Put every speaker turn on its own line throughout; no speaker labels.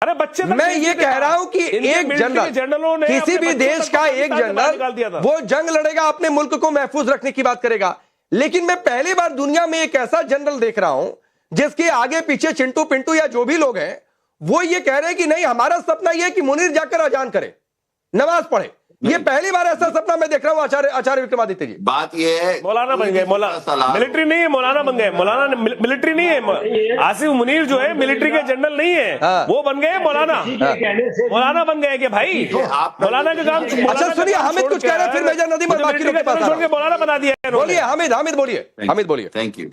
अरे बच्चे
मैं ये कह रहा हूं कि एक जनरल, किसी भी देश का एक जनरल वो जंग लड़ेगा, अपने मुल्क को महफूज रखने की बात करेगा। लेकिन मैं पहली बार दुनिया में एक ऐसा जनरल देख रहा हूं जिसके आगे पीछे चिंटू पिंटू या जो भी लोग हैं वो ये कह रहे हैं कि नहीं, हमारा सपना यह है कि मुनीर जाकर अजान करे, नमाज पढ़े। ये पहली बार ऐसा सपना मैं देख रहा हूं आचार्य विक्रमादित्य जी।
बात ये है,
मौलाना बन गए, मौलाना मिलिट्री नहीं है, मौलाना बन गए, मौलाना मिलिट्री नहीं है। आसिफ मुनीर जो है मिलिट्री के जनरल नहीं है, वो बन गए मौलाना, मौलाना बन गए कि भाई मौलाना का काम।
अच्छा सुनिए, हामिद कुछ कह रहे हैं, फिर मेजर नदीम और बाकी लोग के पास
छोड़ के मौलाना बना दिया।
बोलिए हामिद बोलिए, हामिद बोलिए।
थैंक यू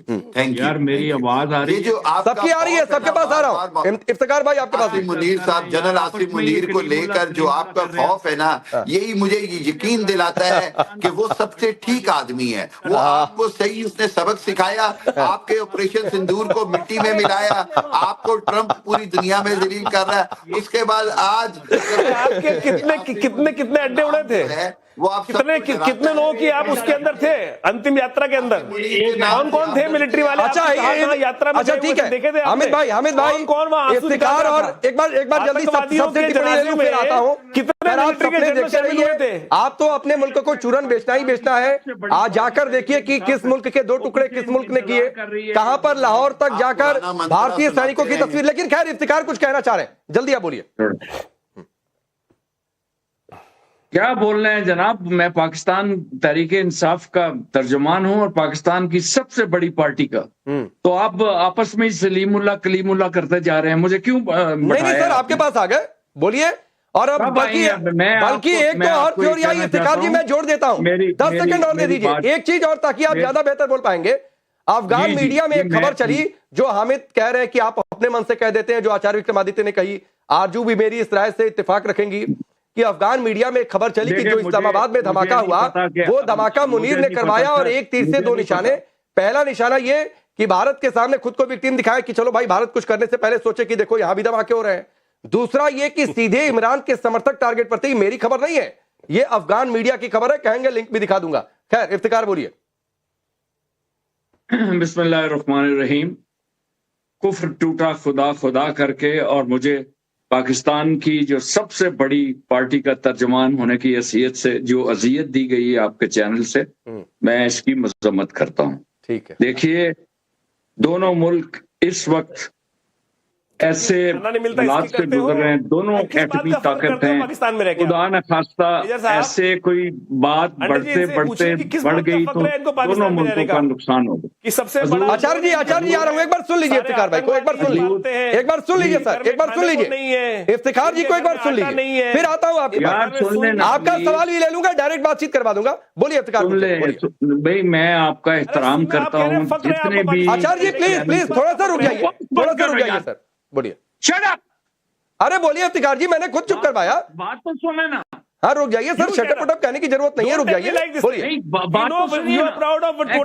यार, मेरी आवाज आ रही है?
जो
सबकी आ रही है, सबके पास आ रहा हूं। इफ्तिकार भाई आपके पास।
आसिफ मुनीर साहब, जनरल आसिफ मुनीर को लेकर जो आपका खौफ है ना, यही मुझे यकीन दिलाता है कि वो सबसे ठीक आदमी है। वो आपको सही, उसने सबक सिखाया, आपके ऑपरेशन सिंदूर को मिट्टी में मिलाया, आपको ट्रंप पूरी दुनिया में जलील कर रहा है। उसके बाद आज
आपके कितने अड्डे उड़े थे,
वो आप
कितने लोगों की आप उसके अंदर थे अंतिम यात्रा के अंदर, कौन थे मिलिट्री वाले?
अच्छा
यात्रा में,
अच्छा ठीक है,
देखे थे
हामिद भाई
कौन वहां
इफ्तिकार, और एक बार जल्दी सबसे टिप्पणी ले लूं, फिर आता हूं।
कितने
सपने देखते रहिए, आप तो अपने मुल्क को चूरन बेचना ही बेचना है। आज जाकर देखिए कि किस मुल्क के 2 टुकड़े किस मुल्क ने किए, कहां पर लाहौर तक जाकर भारतीय सैनिकों की तस्वीर। लेकिन खैर, इफ्तिकार कुछ कहना चाह रहे हैं, जल्दी आप बोलिए।
क्या बोल रहे हैं जनाब? मैं पाकिस्तान तहरीके इंसाफ का तर्जुमान हूं और पाकिस्तान की सबसे बड़ी पार्टी का। तो आप आपस में सलीमुल्लाह कलीमुल्लाह करते जा रहे हैं, मुझे क्यों
नहीं सर, आपके पास आ गए, बोलिए। और अब बल्कि एक तो और थ्योरी आई इफ्तिकार जी, मैं जोड़ देता हूं, 10 सेकंड और दे दीजिए, एक चीज और, ताकि आप ज्यादा बेहतर बोल पाएंगे। अफगान मीडिया में एक खबर चली जो हामिद कह रहे हैं कि आप अपने मन से कह देते हैं, जो आचार्य विक्रमादित्य ने कही, आरजू भी मेरी इस राय से इत्तेफाक रखेंगी कि अफगान मीडिया में एक खबर चली कि जो इस्लामाबाद में धमाका हुआ वो धमाका मुनीर ने करवाया, और एक तीर से 2 निशाने। पहला निशाना ये कि भारत के सामने खुद को विक्टिम दिखाया कि चलो भाई, भारत कुछ करने से पहले सोचे कि देखो यहां भी धमाके हो रहे हैं। दूसरा ये कि सीधे इमरान के समर्थक टारगेट पर थे। मेरी खबर नहीं है, ये अफगान मीडिया की खबर है, कहेंगे लिंक भी दिखा दूंगा। खैर, इफ्तिकार बोलिए।
बिस्मिल्लाहिर्रहमानिर्रहीम। कुफ्र टूटा खुदा खुदा करके, और मुझे पाकिस्तान की जो सबसे बड़ी पार्टी का तर्जुमान होने की हैसियत से जो अजियत दी गई है आपके चैनल से, मैं इसकी मजम्मत करता हूं।
ठीक है,
देखिए, दोनों मुल्क इस वक्त ऐसे हालात से गुजर रहे हैं, दोनों एटमी ताकत हैं। खुदा न खास्ता ऐसे कोई बात बढ़ते बढ़ गई तो दोनों मुल्कों का नुकसान होगा।
सबसे बड़ा
आचार्य जी आ रहा हूं, एक बार सुन लीजिए इफ्तिकार भाई को, एक बार सुन लीजिए, एक बार सुन लीजिए सर, एक बार सुन लीजिए इफ्तिकार जी को, एक बार सुन लीजिए, फिर आता हूं आपके पास। आपका सवाल भी ले लूंगा, डायरेक्ट बातचीत करवा दूंगा। बोलिए इफ्तिकार
भाई, मैं आपका एहतराम करता हूँ जितने भी।
आचार्य जी प्लीज थोड़ा सा रुक जाइए, थोड़ा सा रुक जाइए सर, बोलिए।
Shut up!
अरे बोलिए इफ्तिकार जी, मैंने खुद चुप करवाया।
बात तो सुने ना।
हाँ रुक जाइए सर, शट अप कहने की जरूरत नहीं है, रुक जाइए, बोलिए।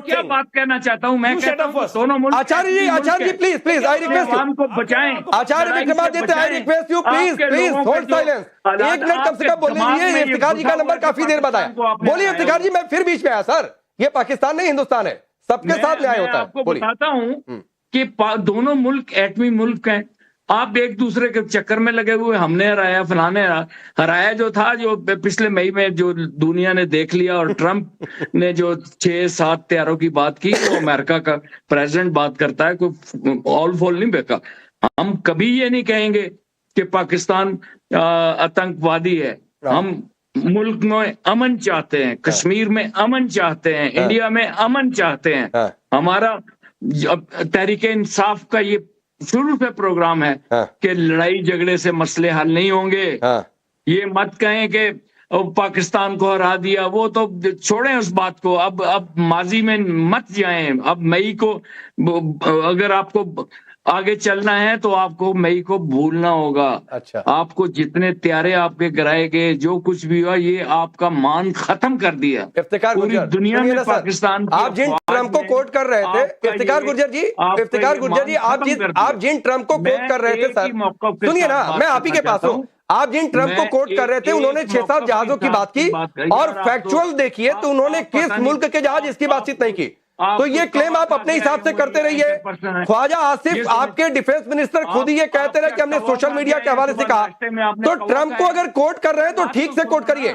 क्या बात कहना चाहता हूँ मैं? दोनों मुल्क।
Acharya ji please I request you,
को बचाएं।
Acharya Vikramaditya I request you, please hold silence. 1 minute कम से कम बोलने दीजिए। इफ्तिकार जी का नंबर काफी देर बाद आया। बोलिए इफ्तिकार जी, मैं फिर बीच में आया सर, ये पाकिस्तान नहीं हिंदुस्तान है, सबके साथ न्याय होता है।
आपको बताता हूँ कि दोनों मुल्क एटमी मुल्क हैं। आप एक दूसरे के चक्कर में लगे हुए, हमने हराया, फलाने हराया, जो था, जो पिछले मई में जो दुनिया ने देख लिया, और ट्रंप ने जो 6-7 हत्यारों की बात की, वो अमेरिका का प्रेसिडेंट बात करता है, कोई ऑल फॉल नहीं बेका। हम कभी ये नहीं कहेंगे कि पाकिस्तान आतंकवादी है। हम मुल्क में अमन चाहते हैं, कश्मीर में अमन चाहते हैं, इंडिया में अमन चाहते हैं। हमारा तहरीके इंसाफ का ये शुरू से प्रोग्राम है कि लड़ाई झगड़े से मसले हल नहीं होंगे। ये मत कहें कि पाकिस्तान को हरा दिया, वो तो छोड़ें उस बात को। अब माजी में मत जाएं। अब मई को, अगर आपको आगे चलना है तो आपको मई को भूलना होगा।
अच्छा,
आपको जितने त्यारे आपके गिराए गए, जो कुछ भी हुआ, ये आपका मान खत्म कर दिया।
पूरी
दुनिया में पाकिस्तान,
आप जिन ट्रंप को कोट कर रहे थे, इफ्तिकार गुर्जर जी, आप जिन ट्रंप को कोट कर रहे थे सर, सुनिए ना, मैं आप ही के पास हूँ। आप जिन ट्रंप को कोट कर रहे थे, उन्होंने 6-7 जहाजों की बात की, और फैक्चुअल देखिए तो उन्होंने किस मुल्क के जहाज इसकी बातचीत नहीं की। तो ये क्लेम आप अपने हिसाब से करते रहिए। ख्वाजा आसिफ आपके डिफेंस मिनिस्टर खुद ही ये कहते रहे कि हमने सोशल मीडिया के हवाले से कहा। तो ट्रंप को अगर कोट कर रहे हैं तो ठीक से कोट करिए।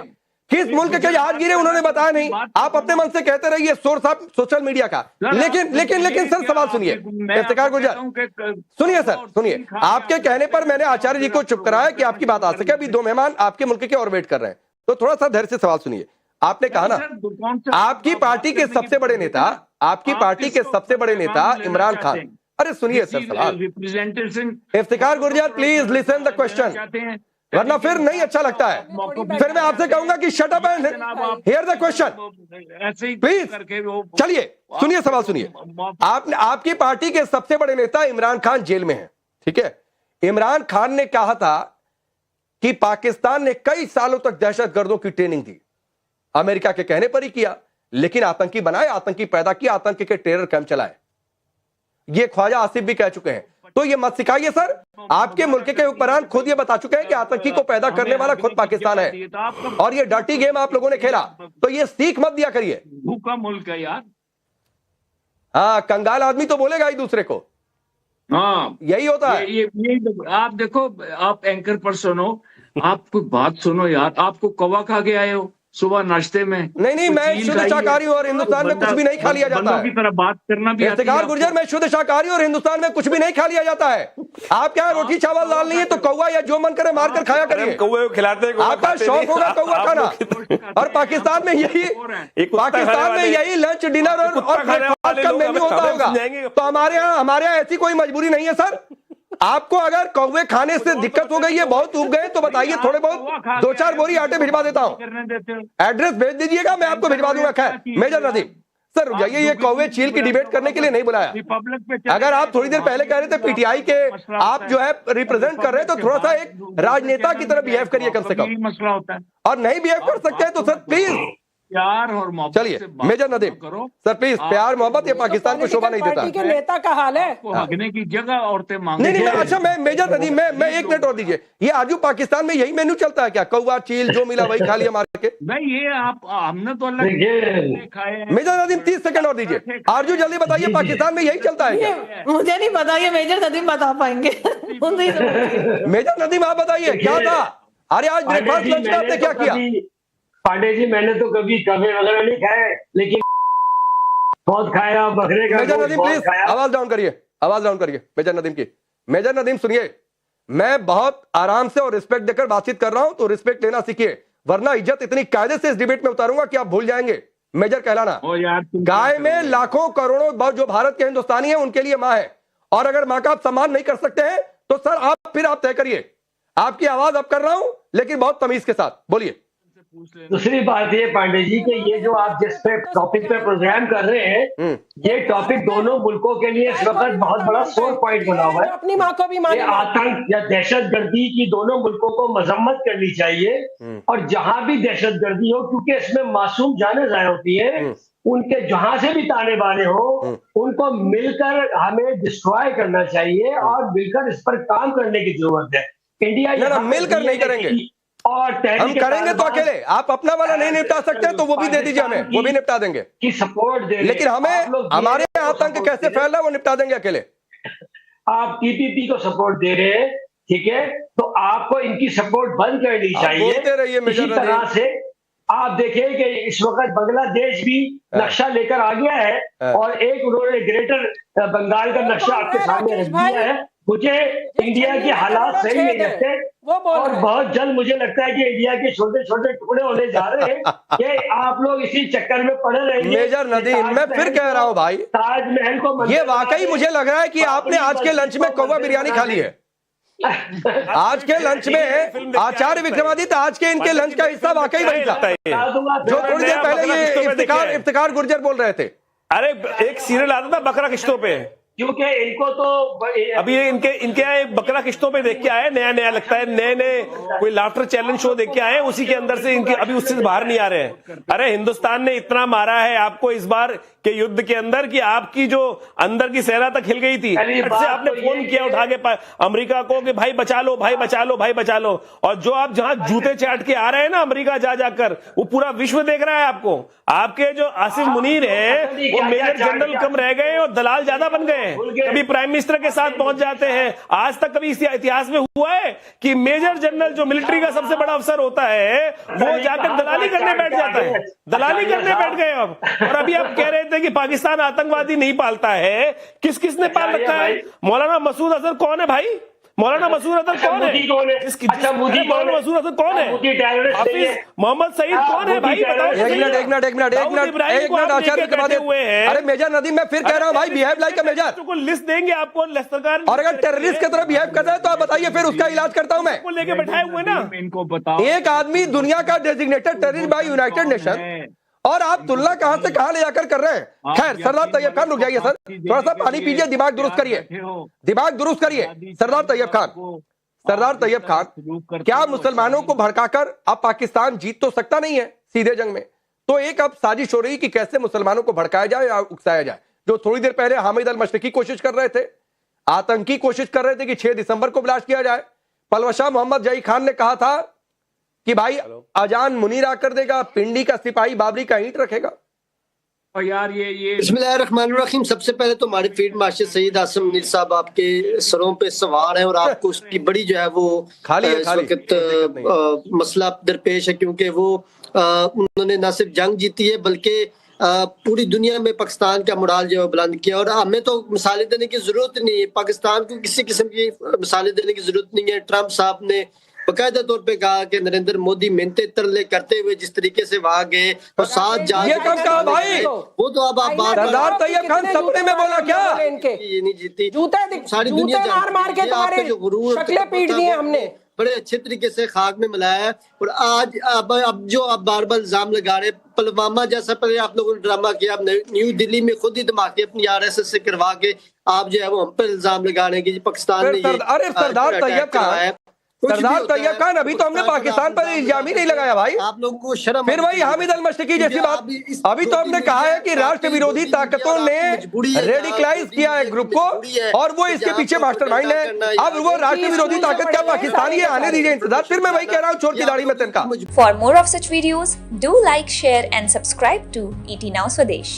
किस मुल्क के जहाज गिरे उन्होंने बताया नहीं, आप अपने मन से कहते रहिए सोर्स आप सोशल मीडिया का। लेकिन सर सवाल सुनिए, इफ्तिकार गुर्जर सुनिए सर, सुनिए। आपके कहने पर मैंने आचार्य जी को चुप कराया कि आपकी बात आ सके। अभी 2 मेहमान आपके मुल्क के और वेट कर रहे हैं, तो थोड़ा सा धैर्य से सवाल सुनिए। आपने कहा ना आपकी पार्टी के सबसे बड़े नेता, आपकी पार्टी के सबसे बड़े नेता इमरान खान। अरे सुनिए सर सवाल, Iftikhar Gurjar please listen the question, वरना फिर नहीं अच्छा लगता है। फिर मैं आपसे कहूंगा कि shut up and here the question please. चलिए सुनिए सवाल सुनिए। आपने, आपकी पार्टी के सबसे बड़े नेता इमरान खान जेल में हैं, ठीक है। इमरान खान ने कहा था कि पाकिस्तान ने कई सालों तक दहशतगर्दों की ट्रेनिंग दी, अमेरिका के कहने पर ही किया, लेकिन आतंकी बनाए, आतंकी पैदा किया, आतंक के टेरर कैंप चलाए। ये ख्वाजा आसिफ भी कह चुके हैं। तो ये मत सिखाइए सर, आपके मुल्क के हुक्मरान खुद ये बता चुके हैं कि आतंकी को पैदा करने वाला खुद पाकिस्तान है, और ये डर्टी गेम आप लोगों ने खेला, तो ये सीख मत दिया करिए।
भूखा मुल्क है यार।
हाँ, कंगाल आदमी तो बोलेगा ही दूसरे को।
हाँ,
यही होता है।
ये आप देखो, आप एंकर पर सुनो, आप कोई बात सुनो यार। आपको कौवा खा के आए हो सुबह नाश्ते में?
नहीं, मैं शुद्ध शाकाहारी हूं और हिंदुस्तान में कुछ भी नहीं खा लिया जाता है।
की तरह बात करना भी
इफ्तिकार गुर्जर, मैं शुद्ध शाकाहारी और हिंदुस्तान में कुछ भी नहीं खा लिया जाता है। आप क्या रोटी चावल दाल नहीं है तो कौवा या जो मन करे मार कर खाया करिए।
कौवे को खिलाते हैं,
आपका शौक होगा कौवा खाना। और पाकिस्तान में यही लंच डिनर और ब्रेकफास्ट का मेन्यू होता होगा। तो हमारे यहाँ ऐसी कोई मजबूरी नहीं है सर। आपको अगर कौवे खाने से दिक्कत हो गई है, बहुत उग गए, तो बताइए, थोड़े बहुत 2-4 बोरी आटे भिजवा देता हूं। एड्रेस भेज दीजिएगा, मैं आपको भिजवा दूंगा। खैर मेजर नदीम सर, जाइए, ये कौवे चील की डिबेट करने के लिए नहीं बुलाया। अगर आप थोड़ी देर पहले कह रहे थे पीटीआई के आप जो है रिप्रेजेंट कर रहे हैं, तो थोड़ा सा एक राजनेता की तरह बिहेव करिए कम से कम।
मसला होता है
और नहीं बिहेव कर सकते हैं तो सर प्लीज
प्यार और मोहब्बत।
चलिए मेजर नदीम सर प्लीज, प्यार मोहब्बत ये पाकिस्तान को शोभा नहीं देता।
पार्टी के नेता का हाल है
भागने की जगह औरतें मांगती
नहीं, अच्छा मैं मेजर नदीम, मैं 1 मिनट और दीजिए। ये आजू पाकिस्तान में यही मेन्यू चलता है क्या? कौवा चील जो मिला वही खा लिया मार के?
नहीं, ये आप हमने तो अल्लाह खाए हैं।
मेजर नदीम 30 सेकंड और दीजिए। आरजू जल्दी बताइए, पाकिस्तान में यही चलता है क्या?
मुझे नहीं पता, ये मेजर नदीम बता पाएंगे।
मेजर नदीम आप बताइए क्या था? अरे आज ब्रेकफास्ट लंच में आपने क्या किया?
पांडे जी, मैंने तो कभी कभी वगैरह नहीं खाए, लेकिन बहुत खाया बकरे का।
मेजर नदीम प्लीज आवाज डाउन करिए, आवाज डाउन करिए मेजर नदीम की। मेजर नदीम सुनिए, मैं बहुत आराम से और रिस्पेक्ट देकर बातचीत कर रहा हूं, तो रिस्पेक्ट लेना सीखिए, वरना इज्जत इतनी कायदे से इस डिबेट में उतारूंगा कि आप भूल जाएंगे मेजर कहलाना। गाय में लाखों करोड़ों जो भारत के हिंदुस्तानी है उनके लिए माँ है, और अगर माँ का आप सम्मान नहीं कर सकते हैं तो सर आप तय करिए। आपकी आवाज अब कर रहा हूं, लेकिन बहुत तमीज के साथ बोलिए।
दूसरी बात ये पांडे जी कि ये जो आप जिस पे टॉपिक पे प्रोग्राम कर रहे हैं, ये टॉपिक दोनों मुल्कों के लिए इस वक्त बहुत बड़ा सोर पॉइंट बना हुआ है।
अपनी माँ को भी
ये आतंक या दहशतगर्दी की दोनों मुल्कों को मजम्मत करनी चाहिए। और जहां भी दहशतगर्दी हो, क्योंकि इसमें मासूम जाने जाया होती है, उनके जहां से भी ताने बाने हो, उनको मिलकर हमें डिस्ट्रॉय करना चाहिए और मिलकर इस पर काम करने की जरूरत है। इंडिया
मिलकर नहीं करेंगे
और
हम करेंगे तो अकेले। आप अपना वाला नहीं निपटा सकते तो वो भी दे दीजिए हमें, वो भी निपटा देंगे
की सपोर्ट दे,
लेकिन हमें हमारे आतंक कैसे फैल रहा है वो निपटा देंगे अकेले।
आप टीपीपी को सपोर्ट दे रहे हैं, ठीक है, तो आपको इनकी सपोर्ट बंद करनी चाहिए।
बोलते रहिए
इसी तरह से आप देखिए कि इस वक्त बांग्लादेश भी नक्शा लेकर आ गया है, और एक उन्होंने ग्रेटर बंगाल का नक्शा आपके सामने रख दिया है। मुझे इंडिया के हालात सही नहीं लगते, और बहुत जल्द मुझे लगता है कि इंडिया के छोटे छोटे टुकड़े होने जा रहे हैं कि आप लोग इसी चक्कर में पड़े रहेंगे।
मेजर नदीम, मैं फिर कह रहा हूँ भाई,
ताजमहल को
ये वाकई मुझे लग रहा है कि आपने आज के लंच में कौवा बिरयानी खा ली है। आज के लंच में आचार्य विक्रमादित्य, आज के इनके लंच का हिस्सा वाकई वही था जो थोड़ी देर पहले ये इफ्तिकार गुर्जर बोल रहे थे।
अरे एक सीरियल आता था बकरा किश्तों पे,
क्योंकि इनको तो
अभी ये इनके यहाँ बकरा किश्तों पे देख के आए, नया लगता है, नए कोई लाफ्टर चैलेंज शो देख के आए, उसी के अंदर से इनके अभी उससे बाहर नहीं आ रहे हैं। अरे हिंदुस्तान ने इतना मारा है आपको इस बार के युद्ध के अंदर कि आपकी जो अंदर की सेना तक हिल गई थी। से आपने फोन किया उठा के अमेरिका को कि भाई बचा लो, भाई बचा लो, भाई बचा लो। और जो आप जहां जूते चाट के आ रहे हैं ना अमेरिका जा जाकर, वो पूरा विश्व देख रहा है आपको। आपके जो आसिफ मुनीर है वो मेजर जनरल कम रह गए और दलाल ज्यादा बन गए। कभी प्राइम मिनिस्टर के साथ पहुंच जाते हैं। आज तक कभी इतिहास में हुआ है कि मेजर जनरल जो मिलिट्री का सबसे बड़ा अफसर होता है वो जाकर दलाली करने बैठ जाता है? दलाली करने बैठ गए अब। और अभी आप कह रहे थे कि पाकिस्तान आतंकवादी नहीं पालता है। किसने पाल रखा है? मौलाना मसूद अजहर कौन है भाई? मौलाना मसूद अजहर कौन है? मौलाना मसूद अजहर कौन है? हाफिज मोहम्मद सईद कौन है भाई? बताओ।
एक मिनट आचार्य के बाद अरे मेजर नदीम, मैं फिर कह रहा हूँ भाई, बिहेव लाइक अ मेजर।
को लिस्ट देंगे आपको सरकार।
और अगर टेररिस्ट की तरह बिहेव करता है तो आप बताइए, फिर उसका इलाज करता हूँ मैं।
को लेके बैठाए हुए ना,
इनको बताओ।
एक आदमी दुनिया का designated terrorist by United Nation, और आप तुलना कहां से कहां ले जाकर कर रहे हैं। खैर सरदार तैयब खान रुक जाइए सर, थोड़ा सा पानी पीजिए, दिमाग दुरुस्त करिए, दिमाग दुरुस्त करिए। सरदार तैयब खान, क्या मुसलमानों को भड़काकर अब पाकिस्तान जीत तो सकता नहीं है सीधे जंग में? तो एक अब साजिश हो रही कि कैसे मुसलमानों को भड़काया जाए या उकसाया जाए। जो थोड़ी देर पहले हामिद अल मशरिकी कोशिश कर रहे थे, आतंकी कोशिश कर रहे थे कि 6 दिसंबर को ब्लास्ट किया जाए। पलवशाह मोहम्मद जई खान ने कहा था कि भाई अजान मुनीर आकर देगा, पिंडी का सिपाही बाबरी का ईंट रखेगा।
और यार ये
बिस्मिल्लाहिर्रहमानिर्रहीम, सबसे पहले तो हमारे फील्ड मार्शल सईद आसिम मुनीर साहब आपके सरों पे सवार हैं और आपको उसकी बड़ी जो है वो इस वक्त मसला दरपेश है, क्योंकि वो उन्होंने न सिर्फ जंग जीती है बल्कि पूरी दुनिया में पाकिस्तान का मोराल जो है बुलंद किया। और हमें तो मिसालें देने की जरूरत नहीं है, पाकिस्तान को किसी किस्म की मिसालें देने की जरूरत नहीं है। ट्रंप साहब ने बाकायदा तौर पे कहा कि नरेंद्र मोदी मिन्नतें तरले करते हुए जिस तरीके से वहां गए और साथ जा,
ये कब कहा भाई?
वो तो अब आप बार
सरदार तैयब खान सपने में बोला क्या?
ये नहीं जीती,
सारी दुनिया मार के तुम्हारे शक्लें पीट दी हमने,
बड़े अच्छे तरीके से खाक में मिलाया है। और आज अब जो आप बार बार इल्जाम लगा रहे, पुलवामा जैसा पहले आप लोगों ने ड्रामा किया, न्यू दिल्ली में खुद ही धमाके अपनी RSS से करवा के आप जो है वो हम पर इल्जाम लगा रहे हैं कि पाकिस्तान ने
अरे सरदार तैयब खान, सरदार तैयब खान, अभी तो हमने पाकिस्तान पर इल्जाम ही नहीं लगाया भाई।
आप लोगों को शर्म,
फिर वही हामिद अल मशरिकी जैसी बात। अभी तो हमने कहा है कि राष्ट्र विरोधी ताकतों ने रेडिकलाइज किया है ग्रुप को और वो इसके पीछे मास्टरमाइंड है। अब वो राष्ट्र विरोधी ताकत क्या पाकिस्तानी है? आने दीजिए इंतजार। फिर मैं वही कह रहा हूँ, चोर की दाढ़ी में तिनका।
For more of such videos, do like, share and subscribe to ET Now Swadesh.